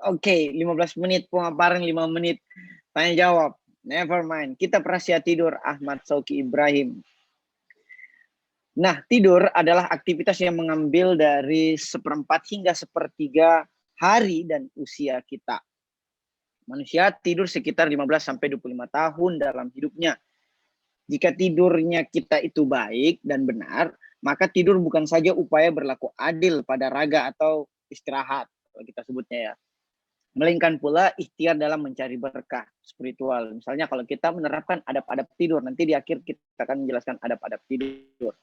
Oke, 15 menit pemaparan, 5 menit tanya jawab. Never mind. Kita rahasia tidur Ahmad Sauki Ibrahim. Nah, tidur adalah aktivitas yang mengambil dari seperempat hingga sepertiga hari dan usia kita. Manusia tidur sekitar 15 sampai 25 tahun dalam hidupnya. Jika tidurnya kita itu baik dan benar, maka tidur bukan saja upaya berlaku adil pada raga atau istirahat, kalau kita sebutnya ya. Melainkan pula ikhtiar dalam mencari berkah spiritual. Misalnya kalau kita menerapkan adab-adab tidur, nanti di akhir kita akan menjelaskan adab-adab tidur.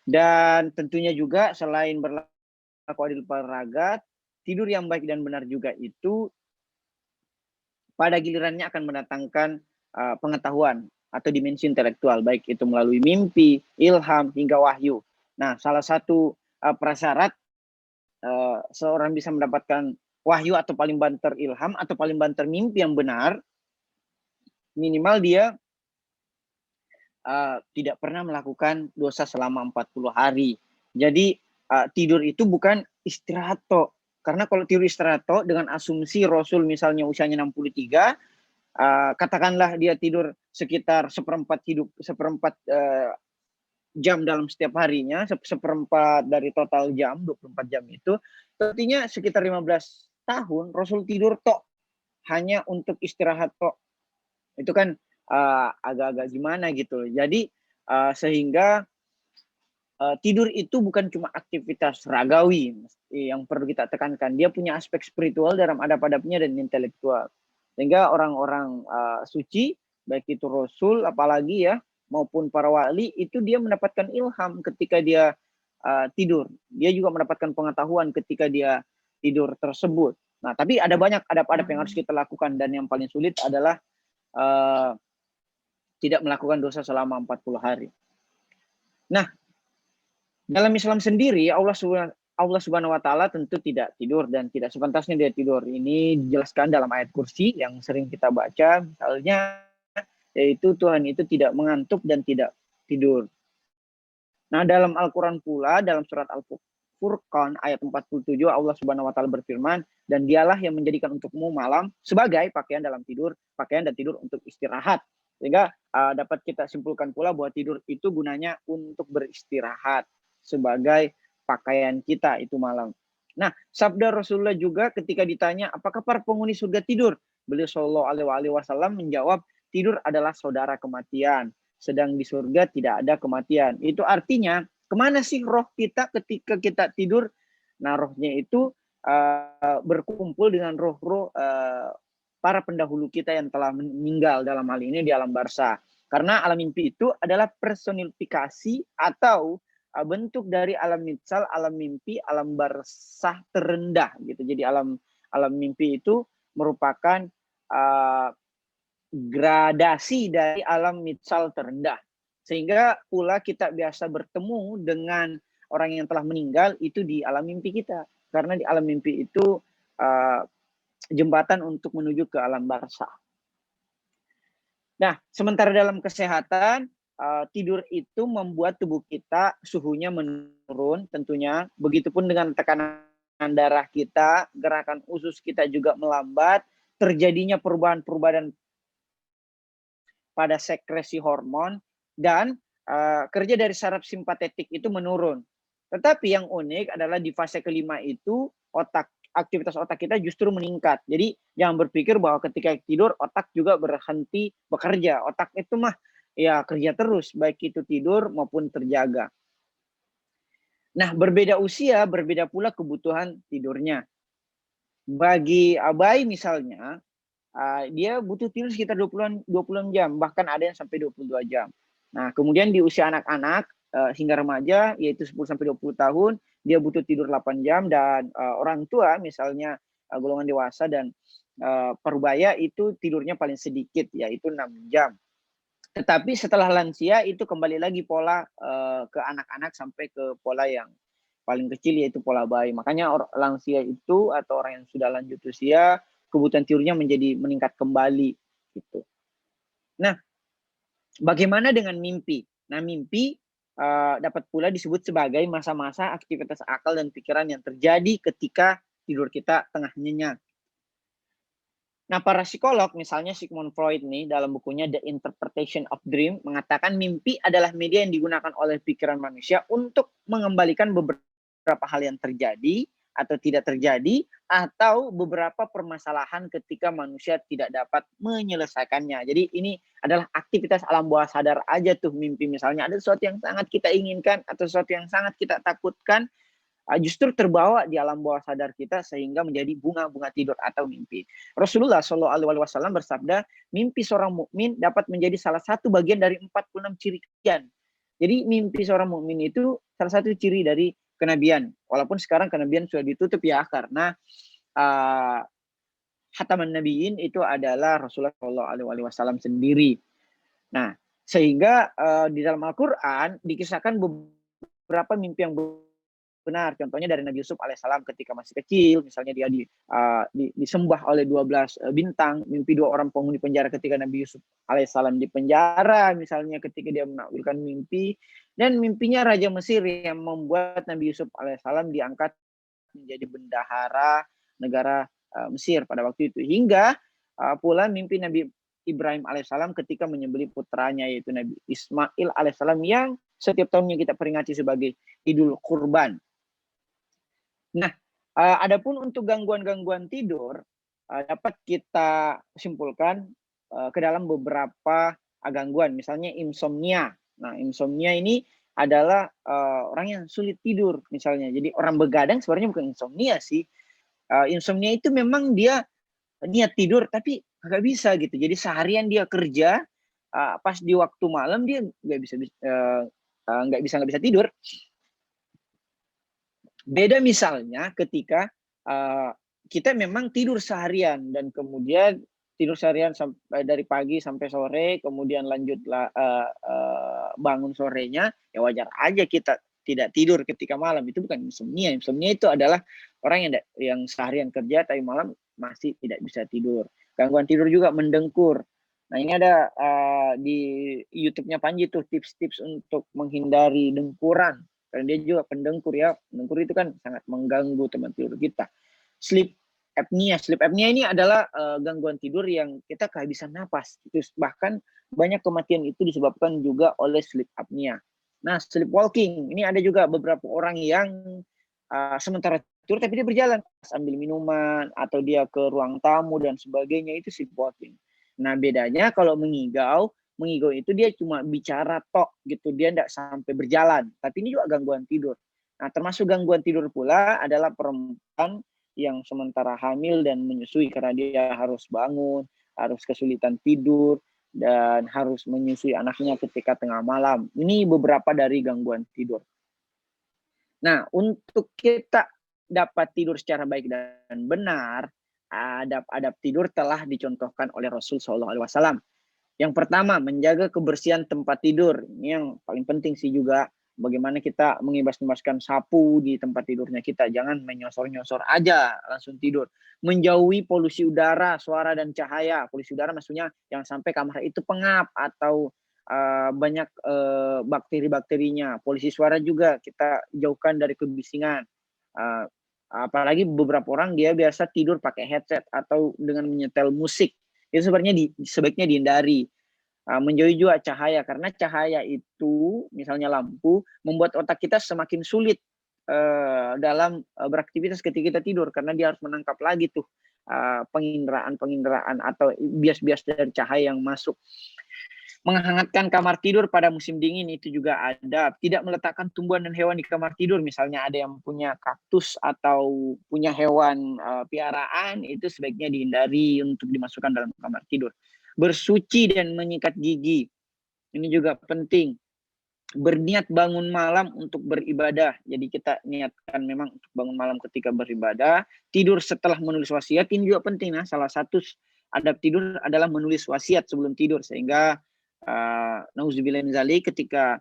Dan tentunya juga selain berlaku adil pada raga, tidur yang baik dan benar juga itu pada gilirannya akan mendatangkan pengetahuan atau dimensi intelektual, baik itu melalui mimpi, ilham, hingga wahyu. Nah, salah satu prasyarat seorang bisa mendapatkan wahyu atau paling banter ilham atau paling banter mimpi yang benar, minimal dia tidak pernah melakukan dosa selama 40 hari. Jadi tidur itu bukan istirahat toh. Karena kalau tidur istirahat toh dengan asumsi Rasul misalnya usianya 63, katakanlah dia tidur sekitar seperempat jam dalam setiap harinya, seperempat dari total jam, 24 jam itu, artinya sekitar 15 tahun Rasul tidur tok, hanya untuk istirahat tok. Itu kan agak-agak gimana gitu. Jadi sehingga tidur itu bukan cuma aktivitas ragawi yang perlu kita tekankan. Dia punya aspek spiritual dalam adab-adabnya dan intelektual. Sehingga orang-orang suci, baik itu Rasul, apalagi ya, maupun para wali, itu dia mendapatkan ilham ketika dia tidur. Dia juga mendapatkan pengetahuan ketika dia tidur tersebut. Nah, tapi ada banyak adab-adab yang harus kita lakukan, dan yang paling sulit adalah uh, tidak melakukan dosa selama 40 hari. Nah, dalam Islam sendiri, Allah Subhanahu wa taala tentu tidak tidur dan tidak sepantasnya dia tidur. Ini dijelaskan dalam ayat kursi yang sering kita baca, misalnya yaitu Tuhan itu tidak mengantuk dan tidak tidur. Nah, dalam Al-Qur'an pula dalam surat Al-Furqan ayat 47 Allah Subhanahu wa taala berfirman, dan dialah yang menjadikan untukmu malam sebagai pakaian dalam tidur, pakaian dan tidur untuk istirahat. Sehingga dapat kita simpulkan pula bahwa tidur itu gunanya untuk beristirahat sebagai pakaian kita itu malam. Nah, sabda Rasulullah juga ketika ditanya apakah para penghuni surga tidur, beliau Shallallahu Alaihi Wasallam menjawab, tidur adalah saudara kematian, sedang di surga tidak ada kematian. Itu artinya kemana sih roh kita ketika kita tidur? Nah, rohnya itu berkumpul dengan roh-roh para pendahulu kita yang telah meninggal, dalam hal ini di alam barzah. Karena alam mimpi itu adalah personifikasi atau bentuk dari alam mitsal, alam mimpi, alam barzah terendah gitu. Jadi alam mimpi itu merupakan gradasi dari alam mitsal terendah. Sehingga pula kita biasa bertemu dengan orang yang telah meninggal itu di alam mimpi kita. Karena di alam mimpi itu jembatan untuk menuju ke alam barzah. Nah, sementara dalam kesehatan, tidur itu membuat tubuh kita suhunya menurun tentunya. Begitupun dengan tekanan darah kita, gerakan usus kita juga melambat, terjadinya perubahan-perubahan pada sekresi hormon, dan kerja dari saraf simpatetik itu menurun. Tetapi yang unik adalah di fase kelima itu aktivitas otak kita justru meningkat. Jadi jangan berpikir bahwa ketika tidur otak juga berhenti bekerja. Otak itu mah ya kerja terus, baik itu tidur maupun terjaga. Nah, berbeda usia, berbeda pula kebutuhan tidurnya. Bagi bayi misalnya, dia butuh tidur sekitar 20 jam, bahkan ada yang sampai 22 jam. Nah, kemudian di usia anak-anak hingga remaja, yaitu 10 sampai 20 tahun, dia butuh tidur 8 jam, dan orang tua misalnya golongan dewasa dan parubaya itu tidurnya paling sedikit, yaitu 6 jam. Tetapi setelah lansia itu kembali lagi pola ke anak-anak sampai ke pola yang paling kecil, yaitu pola bayi. Makanya lansia itu atau orang yang sudah lanjut usia, kebutuhan tidurnya menjadi meningkat kembali gitu. Nah, bagaimana dengan mimpi? Nah, mimpi dapat pula disebut sebagai masa-masa aktivitas akal dan pikiran yang terjadi ketika tidur kita tengah nyenyak. Nah, para psikolog, misalnya Sigmund Freud nih, dalam bukunya The Interpretation of Dream, mengatakan mimpi adalah media yang digunakan oleh pikiran manusia untuk mengembalikan beberapa hal yang terjadi atau tidak terjadi, atau beberapa permasalahan ketika manusia tidak dapat menyelesaikannya. Jadi ini adalah aktivitas alam bawah sadar aja tuh mimpi. Misalnya ada sesuatu yang sangat kita inginkan atau sesuatu yang sangat kita takutkan, justru terbawa di alam bawah sadar kita sehingga menjadi bunga-bunga tidur atau mimpi. Rasulullah Shallallahu Alaihi Wasallam bersabda, mimpi seorang mukmin dapat menjadi salah satu bagian dari 46 ciri kenabian. Jadi mimpi seorang mukmin itu salah satu ciri dari kenabian. Walaupun sekarang kenabian sudah ditutup ya, karena uh, Hataman Nabiin itu adalah Rasulullah Shallallahu Alaihi Wasallam sendiri. Nah, sehingga di dalam Al-Quran dikisahkan beberapa mimpi yang benar. Contohnya dari Nabi Yusuf alaihissalam ketika masih kecil, misalnya dia disembah oleh 12 bintang, mimpi 2 orang penghuni penjara ketika Nabi Yusuf alaihissalam di penjara, misalnya ketika dia menakwilkan mimpi, dan mimpinya Raja Mesir yang membuat Nabi Yusuf alaihissalam diangkat menjadi bendahara negara Mesir pada waktu itu. Hingga pula mimpi Nabi Ibrahim alaihissalam ketika menyembelih putranya yaitu Nabi Ismail alaihissalam yang setiap tahunnya kita peringati sebagai Idul Kurban. Nah, adapun untuk gangguan-gangguan tidur dapat kita simpulkan ke dalam beberapa gangguan, misalnya insomnia. Nah, insomnia ini adalah orang yang sulit tidur misalnya. Jadi orang begadang sebenarnya bukan insomnia sih. Insomnia itu memang dia niat tidur tapi nggak bisa gitu. Jadi seharian dia kerja, pas di waktu malam dia nggak bisa tidur. Beda misalnya ketika kita memang tidur seharian dan kemudian tidur seharian sampai dari pagi sampai sore, kemudian lanjutlah bangun sorenya, ya wajar aja kita tidak tidur ketika malam. Itu bukan insomnia. Insomnia itu adalah orang yang seharian kerja tapi malam masih tidak bisa tidur. Gangguan tidur juga mendengkur. Nah, ini ada di YouTube-nya Panji tuh tips-tips untuk menghindari dengkuran. Karena dia juga pendengkur ya. Pendengkur itu kan sangat mengganggu teman tidur kita. Sleep apnea. Sleep apnea ini adalah gangguan tidur yang kita kehabisan napas. Bahkan banyak kematian itu disebabkan juga oleh sleep apnea. Nah, sleepwalking. Ini ada juga beberapa orang yang sementara tidur tapi dia berjalan sambil minuman atau dia ke ruang tamu dan sebagainya, itu sleepwalking. Nah, bedanya kalau mengigau itu dia cuma bicara tok gitu, dia tidak sampai berjalan. Tapi ini juga gangguan tidur. Nah, termasuk gangguan tidur pula adalah perempuan yang sementara hamil dan menyusui karena dia harus bangun, harus kesulitan tidur, dan harus menyusui anaknya ketika tengah malam. Ini beberapa dari gangguan tidur. Nah, untuk kita dapat tidur secara baik dan benar, adab-adab tidur telah dicontohkan oleh Rasul SAW. Yang pertama, menjaga kebersihan tempat tidur. Ini yang paling penting sih juga. Bagaimana kita mengibas-ibaskan sapu di tempat tidurnya kita. Jangan menyosor-nyosor aja langsung tidur. Menjauhi polusi udara, suara, dan cahaya. Polusi udara maksudnya jangan sampai kamar itu pengap atau banyak bakteri-bakterinya. Polusi suara juga kita jauhkan dari kebisingan. Apalagi beberapa orang dia biasa tidur pakai headset atau dengan menyetel musik. Itu sebenarnya sebaiknya dihindari. Menjauhi juga cahaya, karena cahaya itu misalnya lampu membuat otak kita semakin sulit dalam beraktivitas ketika kita tidur, karena dia harus menangkap lagi tuh penginderaan atau bias-bias dari cahaya yang masuk. Menghangatkan kamar tidur pada musim dingin itu juga ada. Tidak meletakkan tumbuhan dan hewan di kamar tidur. Misalnya ada yang punya kaktus atau punya hewan piaraan, itu sebaiknya dihindari untuk dimasukkan dalam kamar tidur. Bersuci dan menyikat gigi. Ini juga penting. Berniat bangun malam untuk beribadah. Jadi kita niatkan memang untuk bangun malam ketika beribadah. Tidur setelah menulis wasiat, ini juga penting. Nah, salah satu adab tidur adalah menulis wasiat sebelum tidur, sehingga nauzubillah min dzalik, ketika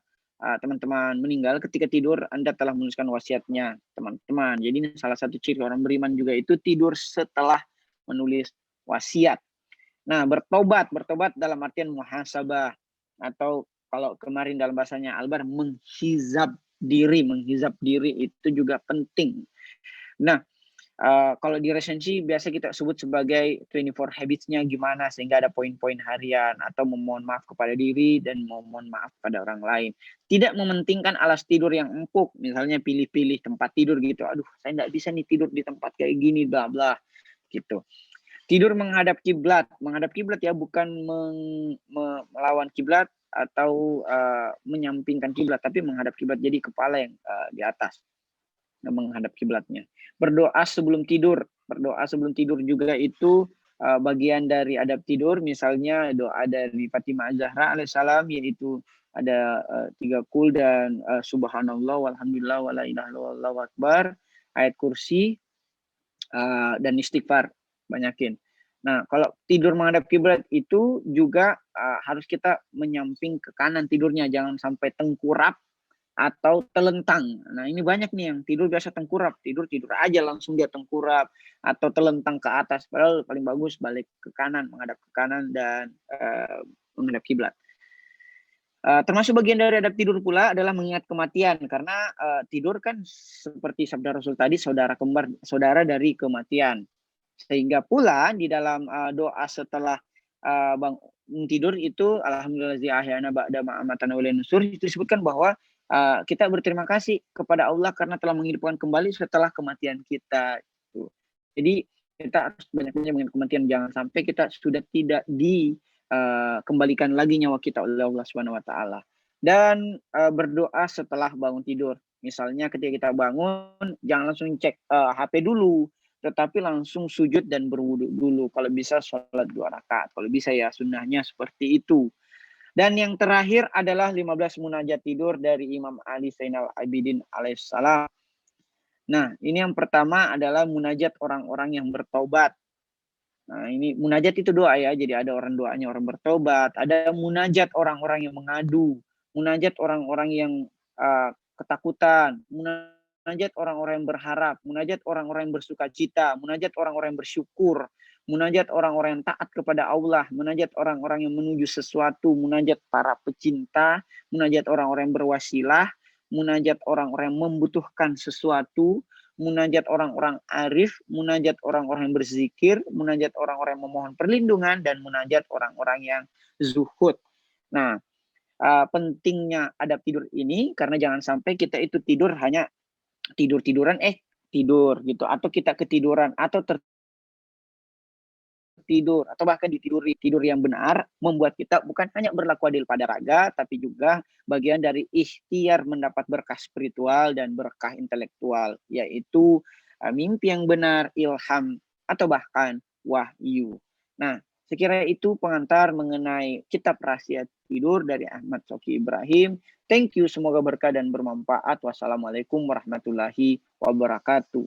teman-teman meninggal ketika tidur, Anda telah menuliskan wasiatnya, teman-teman. Jadi ini salah satu ciri orang beriman juga itu tidur setelah menulis wasiat. Nah, bertobat dalam artian muhasabah, atau kalau kemarin dalam bahasanya Albar, menghizab diri itu juga penting. Nah, Kalau di resensi biasa kita sebut sebagai 24 habits-nya gimana, sehingga ada poin-poin harian atau memohon maaf kepada diri dan memohon maaf pada orang lain. Tidak mementingkan alas tidur yang empuk, misalnya pilih-pilih tempat tidur gitu, "Aduh saya nggak bisa nih tidur di tempat kayak gini, bla bla," gitu. Tidur menghadap kiblat ya, bukan melawan kiblat atau, menyampingkan kiblat, tapi menghadap kiblat, jadi kepala yang, di atas, menghadap kiblatnya. Berdoa sebelum tidur juga itu, bagian dari adab tidur, misalnya doa dari Fatimah Az-Zahra alaihissalam, yaitu ada, 3 qul dan, subhanallah walhamdulillah wala ilaha illallah wallahu akbar, ayat kursi, dan istighfar, banyakin. Nah, kalau tidur menghadap kiblat itu juga, harus kita menyamping ke kanan tidurnya, jangan sampai tengkurap atau telentang. Nah, ini banyak nih yang tidur biasa tengkurap, tidur aja langsung dia tengkurap atau telentang ke atas, padahal paling bagus balik ke kanan, menghadap ke kanan dan, menghadap kiblat. Termasuk bagian dari adab tidur pula adalah mengingat kematian, karena, tidur kan seperti sabda Rasul tadi, saudara dari kematian. Sehingga pula di dalam, doa setelah, bangun tidur itu, alhamdulillazi ahyana ba'da ma amatana wa ilaihin nusyur, itu disebutkan bahwa, kita berterima kasih kepada Allah karena telah menghidupkan kembali setelah kematian kita, gitu. Jadi kita harus banyak-banyak mengingat kematian, jangan sampai kita sudah tidak kembalikan lagi nyawa kita oleh Allah Subhanahu wa taala. Dan, berdoa setelah bangun tidur. Misalnya ketika kita bangun, jangan langsung cek, HP dulu, tetapi langsung sujud dan berwudu dulu. Kalau bisa sholat 2 rakaat, kalau bisa ya sunnahnya seperti itu. Dan yang terakhir adalah 15 munajat tidur dari Imam Ali Zainal Abidin alaihissalam. Nah, ini yang pertama adalah munajat orang-orang yang bertobat. Nah, ini munajat itu doa ya, jadi ada orang doanya orang bertobat, ada munajat orang-orang yang mengadu, munajat orang-orang yang, ketakutan, munajat orang-orang yang berharap, munajat orang-orang yang bersukacita, munajat orang-orang yang bersyukur, munajat orang-orang yang taat kepada Allah, munajat orang-orang yang menuju sesuatu, munajat para pecinta, munajat orang-orang yang berwasilah, munajat orang-orang yang membutuhkan sesuatu, munajat orang-orang arif, munajat orang-orang yang berzikir, munajat orang-orang yang memohon perlindungan, dan munajat orang-orang yang zuhud. Nah, pentingnya adab tidur ini karena jangan sampai kita itu tidur hanya tidur-tiduran, tidur gitu, atau kita ketiduran atau tidur atau bahkan ditiduri tidur yang benar, membuat kita bukan hanya berlaku adil pada raga, tapi juga bagian dari ikhtiar mendapat berkah spiritual dan berkah intelektual, yaitu, mimpi yang benar, ilham, atau bahkan wahyu. Nah, sekiranya itu pengantar mengenai kitab rahasia tidur dari Ahmad Shoki Ibrahim. Thank you, semoga berkah dan bermanfaat. Wassalamualaikum warahmatullahi wabarakatuh.